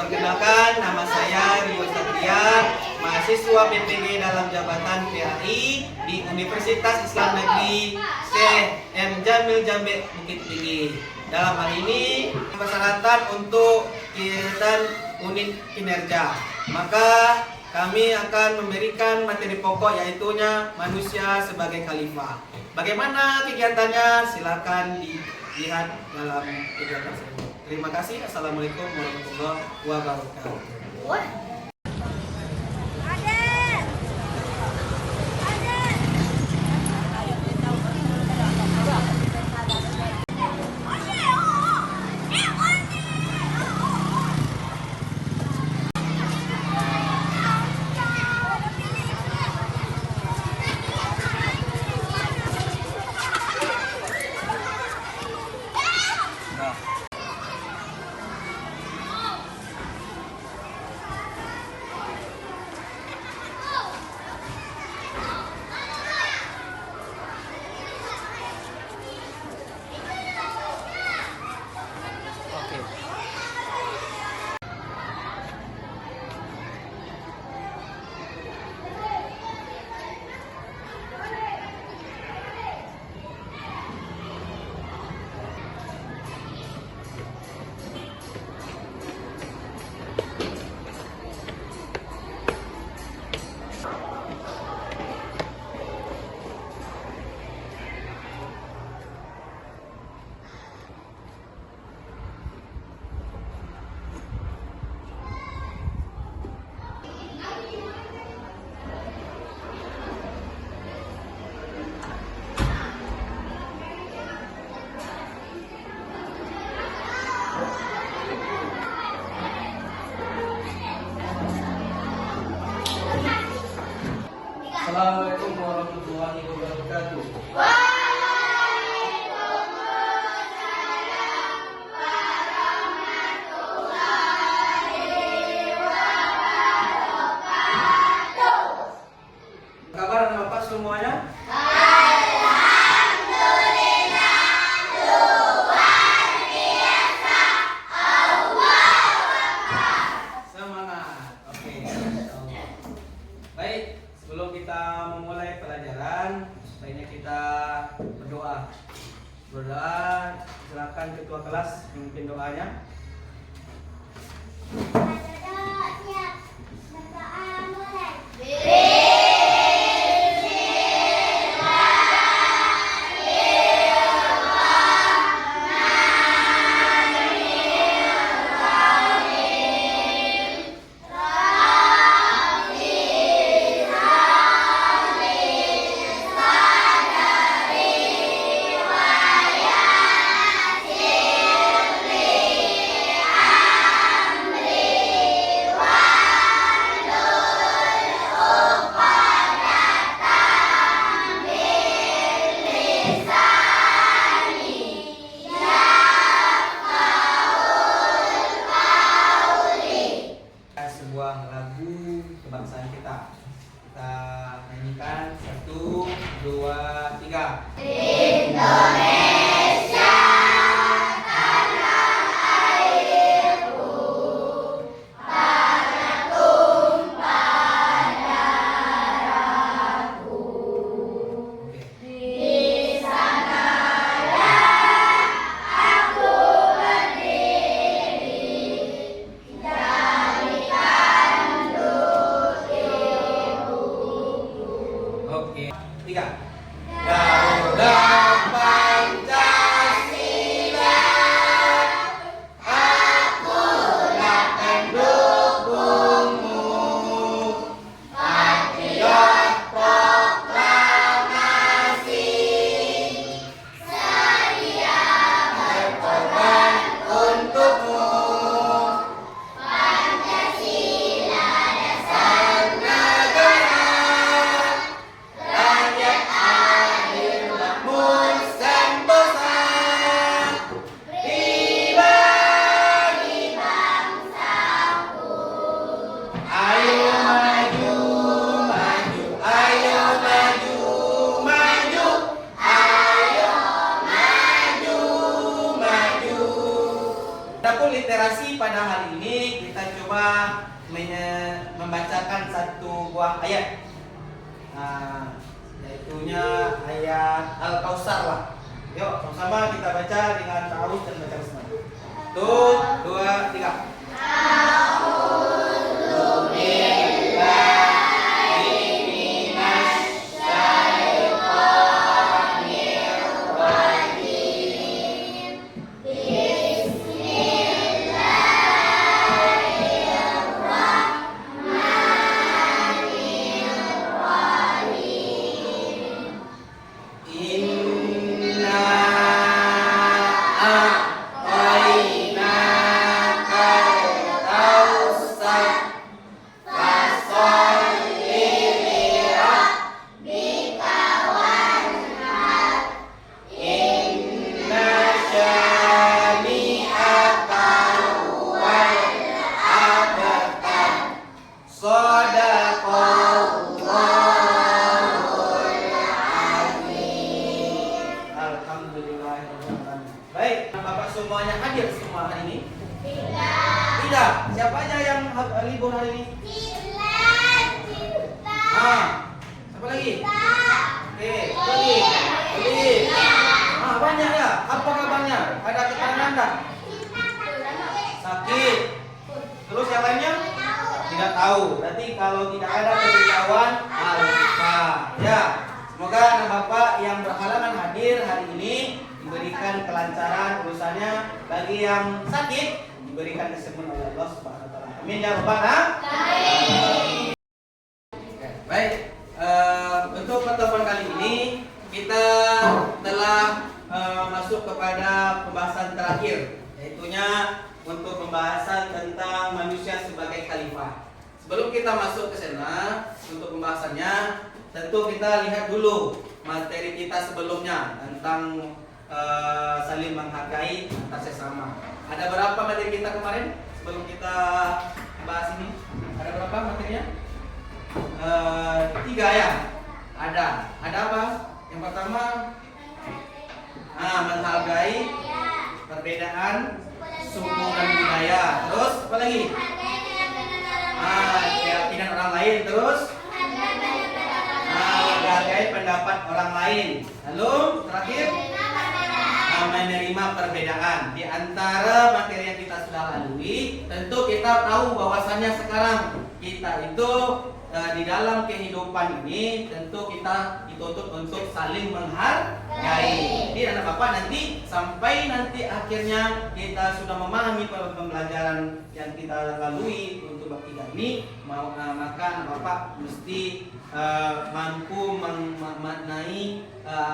Perkenalkan, nama saya Rio Satria, mahasiswa PPG dalam jabatan PAI di Universitas Islam Negeri C.M. Jamil Jambe Bukit Tinggi. Dalam hal ini persyaratan untuk kegiatan unit kinerja. Maka kami akan memberikan materi pokok yaitunya manusia sebagai khalifah. Bagaimana kegiatannya? Silakan dilihat dalam kegiatan tersebut. Terima kasih. Assalamualaikum warahmatullahi wabarakatuh. Assalamualaikum warahmatullahi wabarakatuh. Kabar anak Bapak semuanya? Semangat. Oke. Baik. Sebelum kita memulai pelajaran, sebaiknya kita berdoa. Silakan ketua kelas memimpin doanya. Sebuah lagu kebangsaan kita. Kita nyanyikan 1, 2, 3. Indonesia tanah airku, tanah tumpah darahku. Di sanalah aku berdiri. Oke, 3. Garuda Pancasila, akulah pendukungmu. Patriot proklamasi, sedia berkorban untukmu. Pancasila dasar negara, rakyat adil makmur sentosa, pribadi bangsaku. Ayo maju, maju, ayo maju, maju, ayo maju, maju. Adapun literasi pada hari ini kita coba coba membacakan satu buah ayat. Nah, yaitunya ayat Al-Kautsar lah. Yuk, sama-sama kita baca dengan ta'awudz dan baca bismillah. 1, 2, 3. Baik, Bapak semuanya hadir semua hari ini? Tidak. Siapa aja yang libur hari ini? Siapa lagi? Oke, lagi. Banyak ya. Apa kabarnya? Ada tekanan Anda? Sakit. Terus yang lainnya? Tidak tahu. Berarti kalau tidak ada pemberitahuan, lupa. Ya. Semoga anak Bapak yang berhalangan hadir hari ini diberikan kelancaran urusannya, bagi yang sakit diberikan kesembuhan oleh Allah Subhanahu wa taala. Amin ya rabbal alamin. Baik, untuk pertemuan kali ini kita telah masuk kepada pembahasan terakhir, yaitunya untuk pembahasan tentang manusia sebagai khalifah. Sebelum kita masuk ke sana untuk pembahasannya, tentu kita lihat dulu materi kita sebelumnya tentang saling menghargai antar sesama. Ada berapa materi kita kemarin sebelum kita bahas ini? Ada berapa materinya? 3 ya. Ada apa? Yang pertama, menghargai perbedaan suku dan budaya. Terus apa lagi? Keyakinan orang lain. Terus menghargai pendapat orang lain. Lalu terakhir, menerima perbedaan. Di antara materi yang kita sudah lalui, tentu kita tahu bahwasannya sekarang kita itu di dalam kehidupan ini tentu kita dituntut untuk saling menghargai. Jadi anak Bapak nanti sampai nanti akhirnya kita sudah memahami pembelajaran yang kita lalui untuk bab 3 ini, maka anak Bapak mesti mampu memaknai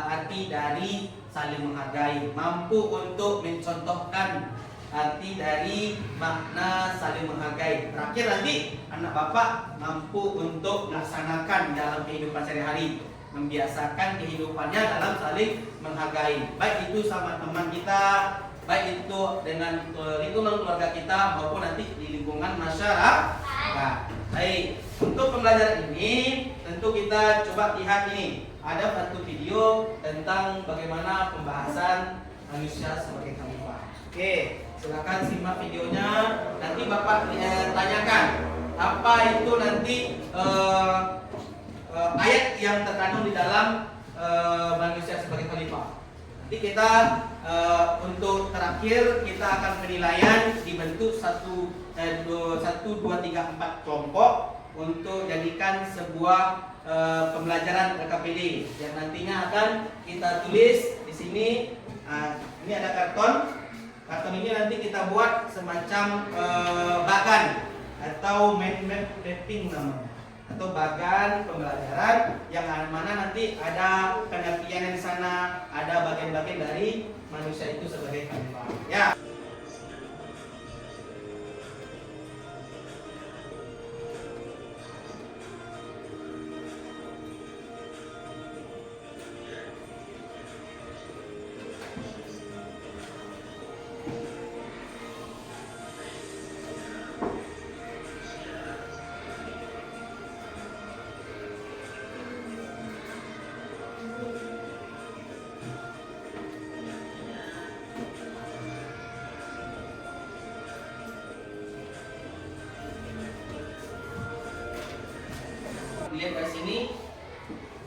arti dari saling menghargai, mampu untuk mencontohkan arti dari makna saling menghargai. Terakhir nanti anak Bapak mampu untuk melaksanakan dalam kehidupan sehari-hari, membiasakan kehidupannya dalam saling menghargai, baik itu sama teman kita, baik itu dengan lingkungan keluarga kita, maupun nanti di lingkungan masyarakat. Baik, untuk pembelajaran ini tentu kita coba lihat ini. Ada satu video tentang bagaimana pembahasan manusia sebagai khalifah. Oke, silakan simak videonya. Nanti Bapak tanyakan apa itu nanti ayat yang terkandung di dalam manusia sebagai khalifah. Nanti kita untuk terakhir kita akan penilaian dibentuk 1, 2, 3, 4 kelompok untuk jadikan sebuah pembelajaran LKPD yang nantinya akan kita tulis di sini. Ini ada karton ini nanti kita buat semacam bagan atau mind map mapping namanya, atau bagan pembelajaran yang mana nanti ada pengertian di sana, ada bagian-bagian dari manusia itu sebagai khalifah. Ya. dilihat dari sini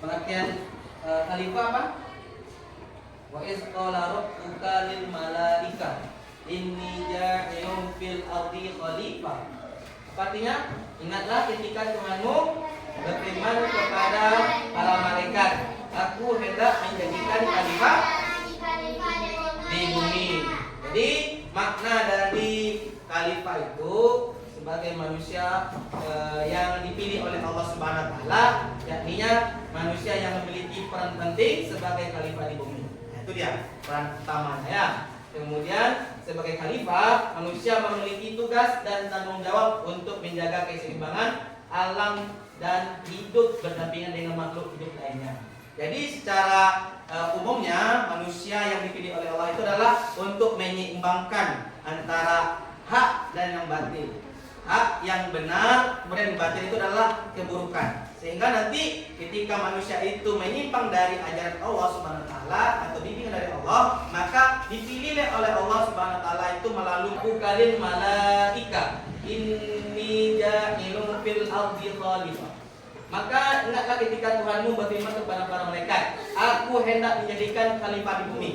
pengertian khalifah apa? Wa iz qala rabbuka lil malaika inni ja'ilun fil ardi khalifah. Apa artinya? Ingatlah ketika Tuhanmu berfirman kepada para malaikat, aku hendak menjadikan khalifah di bumi. Jadi makna dari khalifah itu sebagai manusia yang dipilih oleh Allah Subhanahu wa taala, yakninya manusia yang memiliki peran penting sebagai khalifah di bumi. Nah, itu dia peran utamanya ya. Kemudian sebagai khalifah, manusia memiliki tugas dan tanggung jawab untuk menjaga keseimbangan alam dan hidup berdampingan dengan makhluk hidup lainnya. Jadi secara umumnya manusia yang dipilih oleh Allah itu adalah untuk menyeimbangkan antara hak dan yang batil. Hak yang benar, kemudian yang batil itu adalah keburukan. Sehingga nanti ketika manusia itu menyimpang dari ajaran Allah Subhanahu wa taala atau bimbingan dari Allah, maka dipilih oleh Allah Subhanahu wa taala itu melalui bukalil malaika. Inni ja'ilun fil ardi khalifah. Maka ingatlah ketika Tuhanmu berfirman kepada para malaikat, aku hendak menjadikan khalifah di bumi.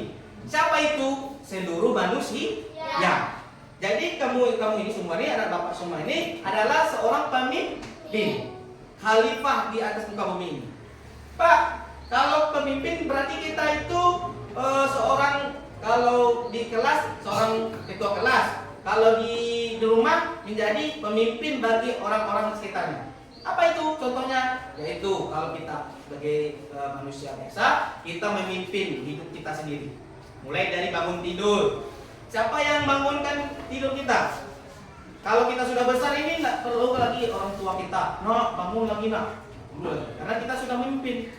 Siapa itu? Seluruh manusia. Ya. Jadi kamu ini semua ini, anak bapak semua ini adalah seorang pemimpin, khalifah di atas muka bumi ini. Pak, kalau pemimpin berarti kita itu seorang, kalau di kelas seorang ketua kelas, kalau di rumah menjadi pemimpin bagi orang-orang sekitarnya. Apa itu contohnya? Yaitu kalau kita sebagai manusia biasa, kita memimpin hidup kita sendiri. Mulai dari bangun tidur. Siapa yang bangunkan tidur kita? Kalau kita sudah besar ini tidak perlu lagi orang tua kita. Nak, bangun lagi nak. Karena kita sudah memimpin.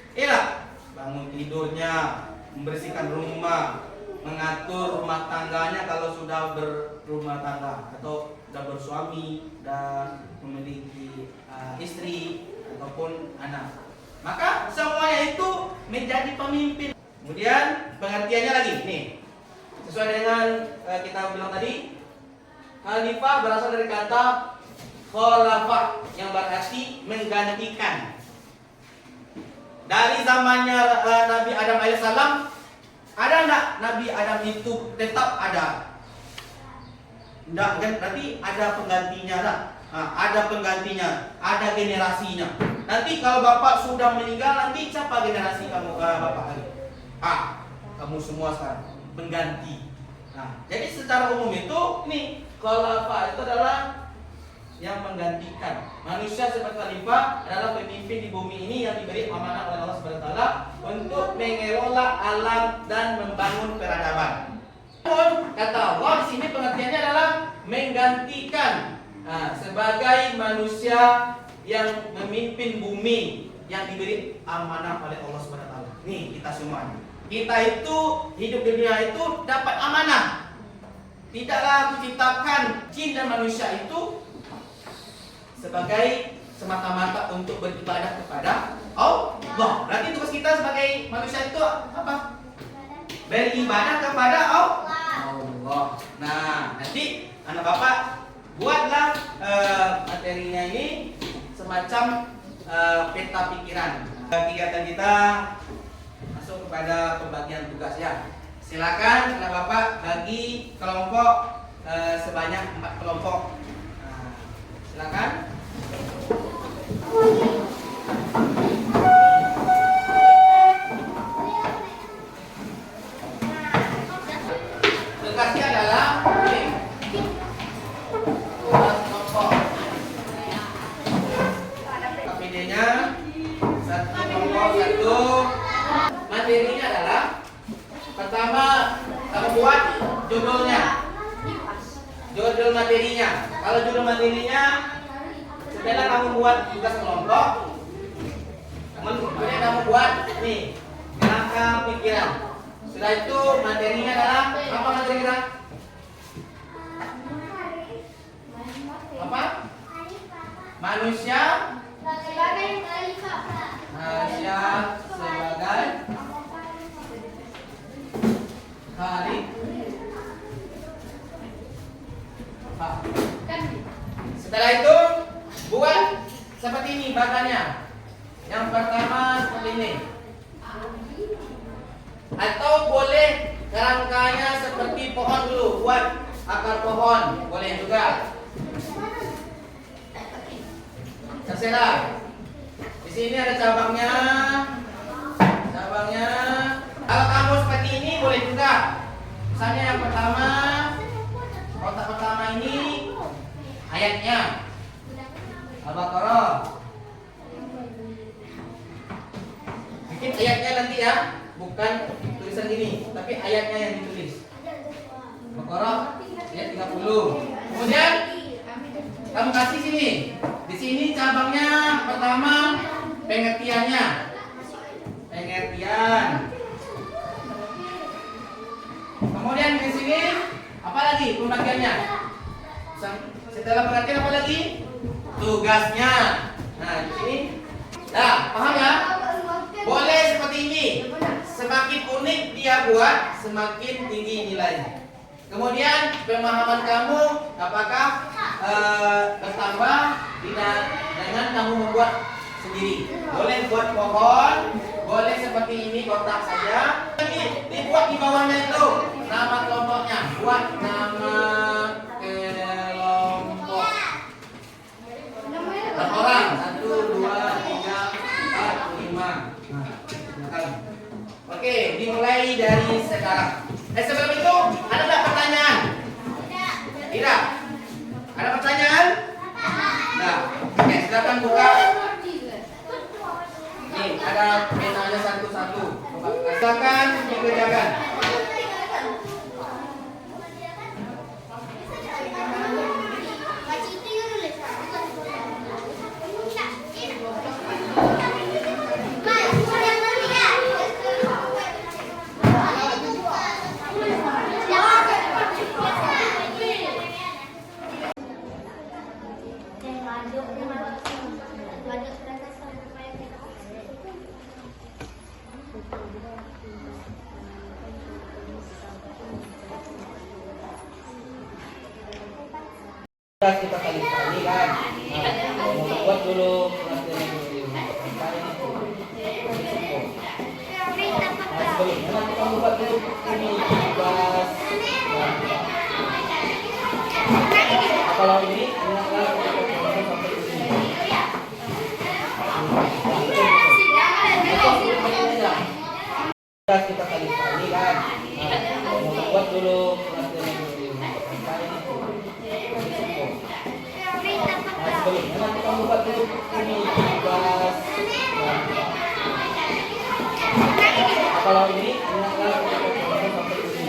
Bangun tidurnya, membersihkan rumah, mengatur rumah tangganya kalau sudah berumah tangga atau sudah bersuami dan memiliki istri ataupun anak. Maka semuanya itu menjadi pemimpin. Kemudian pengertiannya lagi nih. Sesuai dengan kita bilang tadi, khalifah berasal dari kata khalafah yang berarti menggantikan. Dari zamannya Nabi Adam alaihissalam, ada enggak Nabi Adam itu tetap ada? Enggak kan? Berarti ada penggantinya lah. Ada penggantinya, ada generasinya. Nanti kalau bapak sudah meninggal, nanti siapa generasi kamu bapak lagi? Kamu semua sekarang pengganti. Nah, jadi secara umum itu ini khalifah itu adalah yang menggantikan. Manusia sebagai khalifah adalah pemimpin di bumi ini yang diberi amanah oleh Allah Subhanahu wa taala untuk mengelola alam dan membangun peradaban. Namun kata Allah di sini pengertiannya adalah menggantikan sebagai manusia yang memimpin bumi yang diberi amanah oleh Allah Subhanahu wa taala. Nih kita semua. Kita itu hidup di dunia itu dapat amanah. Tidaklah diciptakan jin dan manusia itu sebagai semata-mata untuk beribadah kepada Allah. Berarti tugas kita sebagai manusia itu apa? Beribadah kepada Allah. Nah, nanti anak bapak buatlah materinya ini semacam peta pikiran. Kegiatan kita masuk kepada pembagian tugas ya. Silakan anak bapak bagi kelompok sebanyak 4 kelompok. Silakan. Tugasnya adalah kelompok. KPD-nya 1 kelompok 1. Materinya adalah pertama kamu buat judulnya. Judul materinya. Kalau judul materinya setelah kamu buat tugas kelompok, kemudian kamu buat nih kerangka pikiran. Setelah itu materinya adalah apa materi kita? Apa? Manusia sebagai khalifah. Manusia sebagai khalifah. Setelah itu buat seperti ini batannya. Yang pertama seperti ini. Atau boleh kerangkanya seperti pohon dulu, buat akar pohon, boleh juga. Terserah. Di sini ada cabangnya. Cabangnya. Kalau kamu seperti ini boleh juga. Misalnya yang pertama, kotak pertama ini ayatnya Al-Baqarah. Bikin ayatnya nanti ya, bukan tulisan ini, tapi ayatnya yang ditulis. Al-Baqarah ayat 30. Kemudian kamu kasih sini. Di sini cabangnya pertama pengertiannya. Pengertian. Kemudian di sini apa lagi pembagiannya? Setelah pengertian apa lagi? Tugasnya. Nah, di sini. Nah, paham ya? Boleh seperti ini. Semakin unik dia buat, semakin tinggi nilainya. Kemudian pemahaman kamu apakah bertambah dengan kamu membuat sendiri. Boleh buat pohon, boleh seperti ini kotak saja. Dibuat di bawahnya itu nama kelompoknya. Buat nama kelompok. Berapa orang? 1, 2, 3, 4, 5. Nah, oke, dimulai dari sekarang. Sebelum itu ada nggak pertanyaan? Tidak. Ada pertanyaan? Nah, oke, silakan buka. Nih, ada penanya satu-satu. Silakan dikerjakan. Kita kali-kali kan. Nah, buat dulu sebelumnya nanti kamu buat dulu ini tugas. Kalau ini ingatlah sampai ini. Kita kali-kali kan. Nah, buat dulu sebelumnya nanti kamu buat dulu ini tugas. Kalau ini ingatlah sampai ini.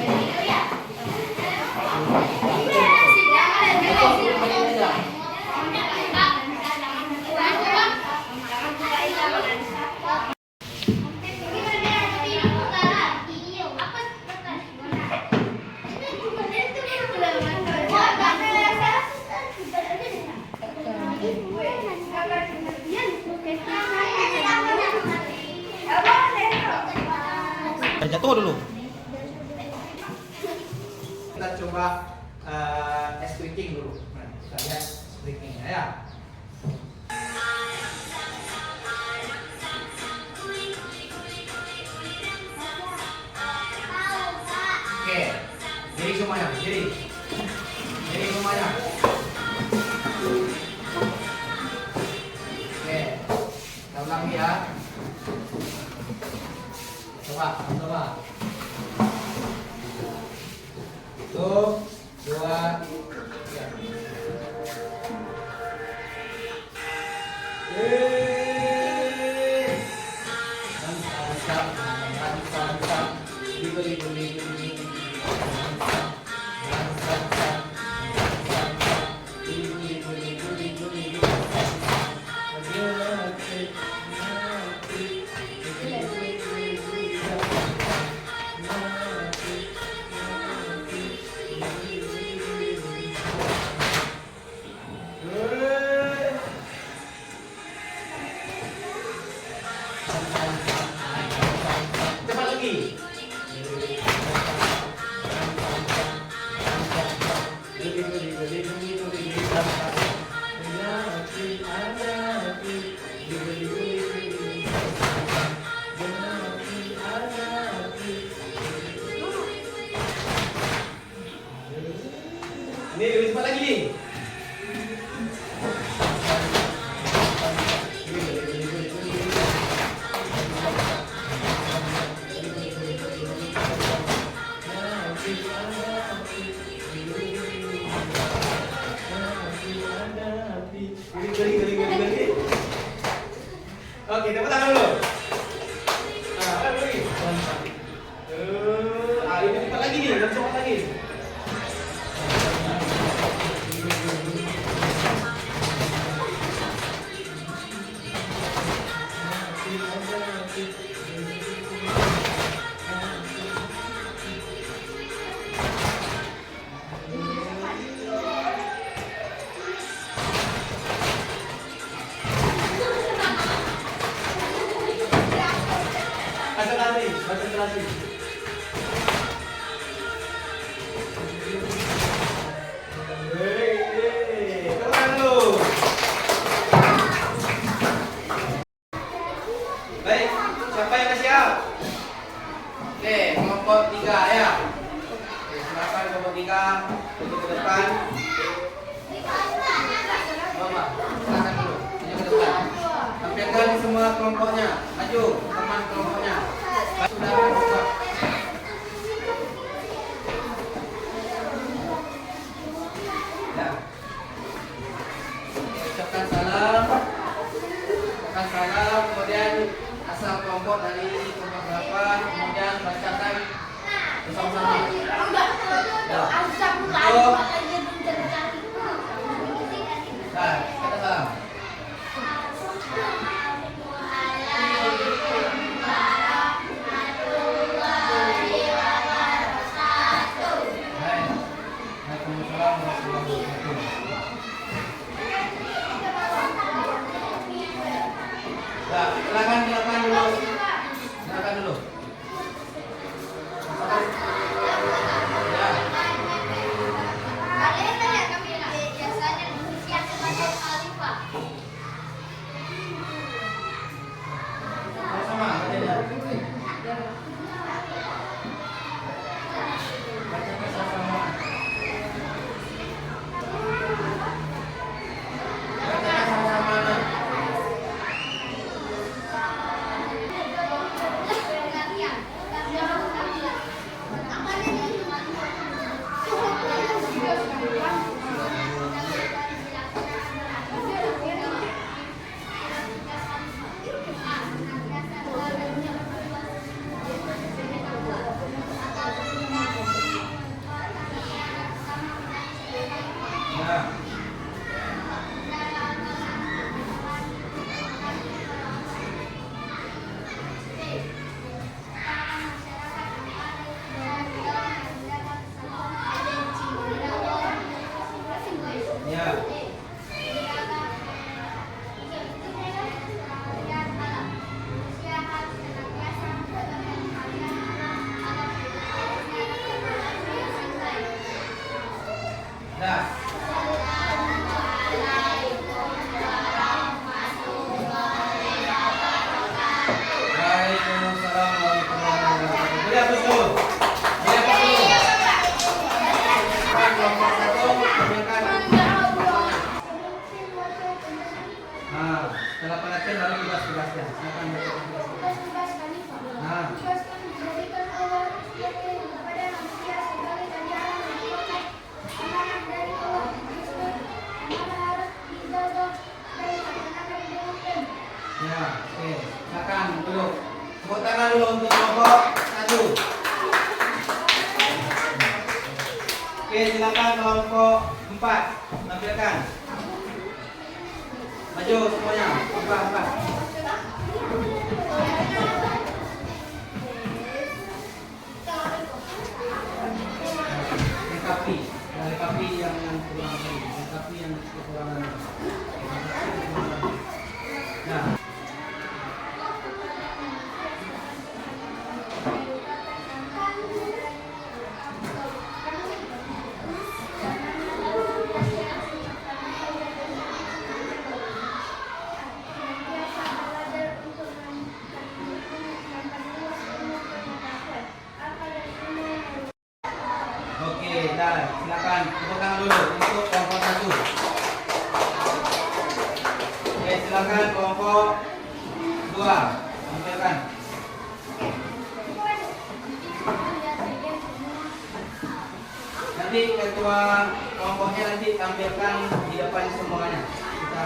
Jatuh dulu. Kita coba stretching dulu. Nah, kita lihat stretchingnya ya. Oke, jadi semuanya, jadi semuanya. Oke, kita ulangi ya. Coba. 1, 2, 3. Geli. Oke, tepuk tangan dulu. Nah, lagi. Ini cepat lagi nih, lebih cepat lagi. Konsentrasi. Baik, siapa yang siap? Oke, kelompok 3 ya. Oke, silakan kelompok 3 untuk ke depan. Bapak, silakan dulu. Maju ke depan. Tampilkan semua kelompoknya. Maju, teman kelompoknya. Sudah buka. Ya. Ucapkan salam. Ucapkan salam, kemudian asal kelompok dari kelompok berapa, kemudian bacakan bersama-sama. Ya. Nah, kata salam. Nah, silakan dulu. Silakan dulu. Ya. Sama-sama, bacaannya. Bacakan sama-sama. Bacakan sama-sama. Setelah pengertian baru tugas-tugasnya. Silakan baca tugas-tugasnya. Nah. Ya, oke. Silakan duduk. Tepuk tangan dulu untuk kelompok 1. Oke, silakan kelompok 4. Tampilkan. Maju semuanya. 4. Lengkapi yang kekurangan. Lengkapi yang kekurangan. Nah. Oke, dah. Silakan tepuk tangan dulu untuk kelompok 1. Oke, silakan kelompok 2. Tampilkan. Nanti ketua kelompoknya nanti tampilkan di depan semuanya. Kita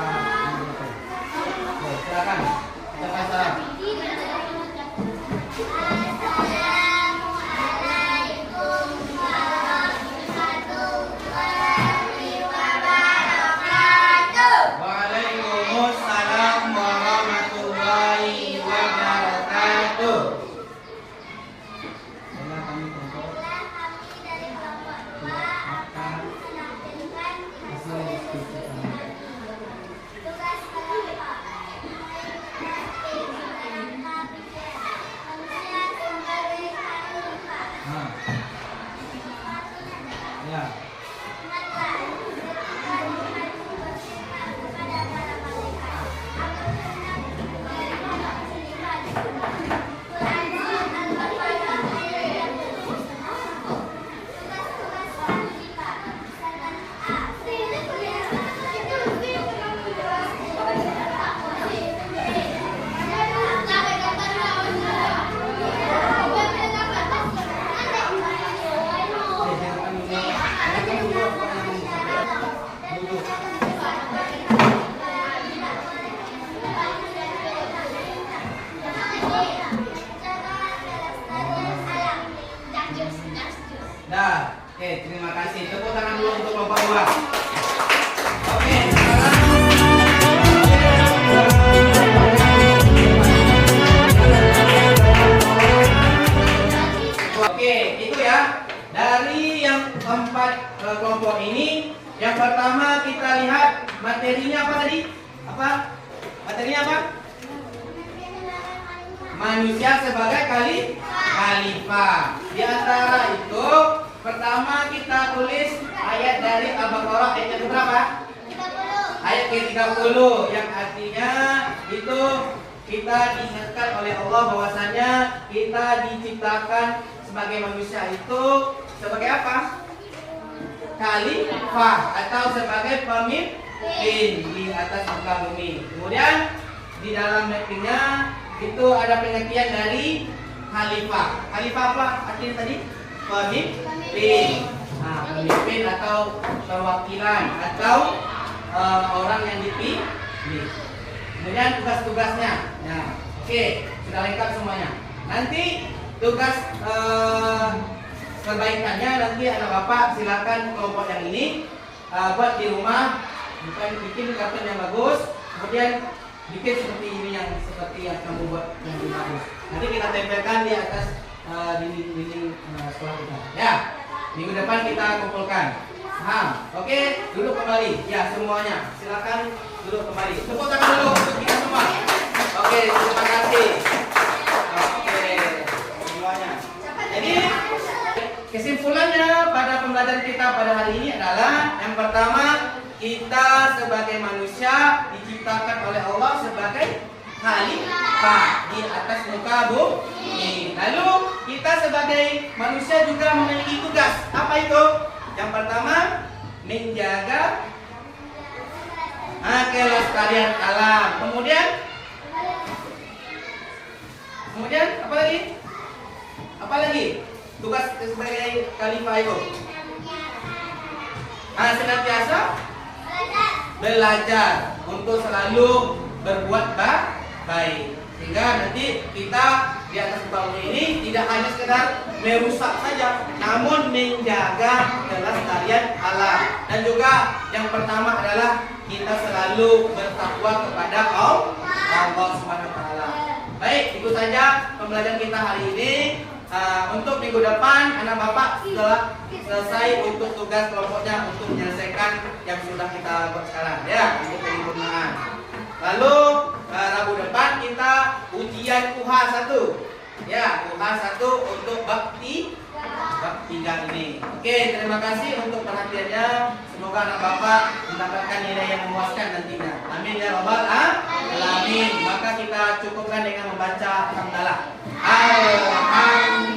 pertama kita lihat materinya apa tadi? Apa? Materinya apa? Manusia sebagai khalifah. Di antara itu, pertama kita tulis ayat dari Al-Baqarah ayat yang berapa? Ayat ke-30 yang artinya itu kita diingatkan oleh Allah bahwasanya kita diciptakan sebagai manusia itu sebagai apa? Khalifah atau sebagai pemimpin di atas muka bumi. Kemudian di dalam mappingnya itu ada pengertian dari khalifah. Khalifah apa artinya tadi? Pemimpin. Nah, pemimpin atau perwakilan atau orang yang dipilih. Kemudian tugas-tugasnya. Nah, oke, sudah lengkap semuanya. Nanti tugas perbaikannya nanti anak bapak silakan kelompok yang ini buat di rumah, bukan bikin kartun yang bagus, kemudian bikin seperti ini seperti yang kamu buat yang bagus. Nanti kita tempelkan di atas dinding sekolah kita. Ya, minggu depan kita kumpulkan. Paham? Oke, duduk kembali. Ya, semuanya. Silakan duduk kembali. Tepuk tangan dulu untuk kita semua. Oke, terima kasih. Oke, semuanya. Jadi kesimpulannya pada pembelajaran kita pada hari ini adalah yang pertama, kita sebagai manusia diciptakan oleh Allah sebagai khalifah di atas muka bumi. Lalu kita sebagai manusia juga memiliki tugas. Apa itu? Yang pertama, menjaga kelestarian alam. Kemudian apa lagi? Apa lagi? Tugas sebagai khalifah itu. Senantiasa belajar untuk selalu berbuat baik. Sehingga nanti kita di atas bumi ini tidak hanya sekedar merusak saja, namun menjaga kelestarian alam. Dan juga yang pertama adalah kita selalu bertakwa kepada Allah Subhanahu wa taala. Baik, itu saja pembelajaran kita hari ini. Untuk minggu depan anak bapak sudah selesai untuk tugas kelompoknya untuk menyelesaikan yang sudah kita buat sekarang ya, untuk penyempurnaan. Lalu Rabu depan kita ujian UHA 1 ya, UHA 1 untuk bab 3 ini. Oke, terima kasih untuk perhatiannya. Semoga anak bapak mendapatkan nilai yang memuaskan nantinya. Amin ya rabbal alamin. Maka kita cukupkan dengan membaca hamdalah. Alhamdulillah.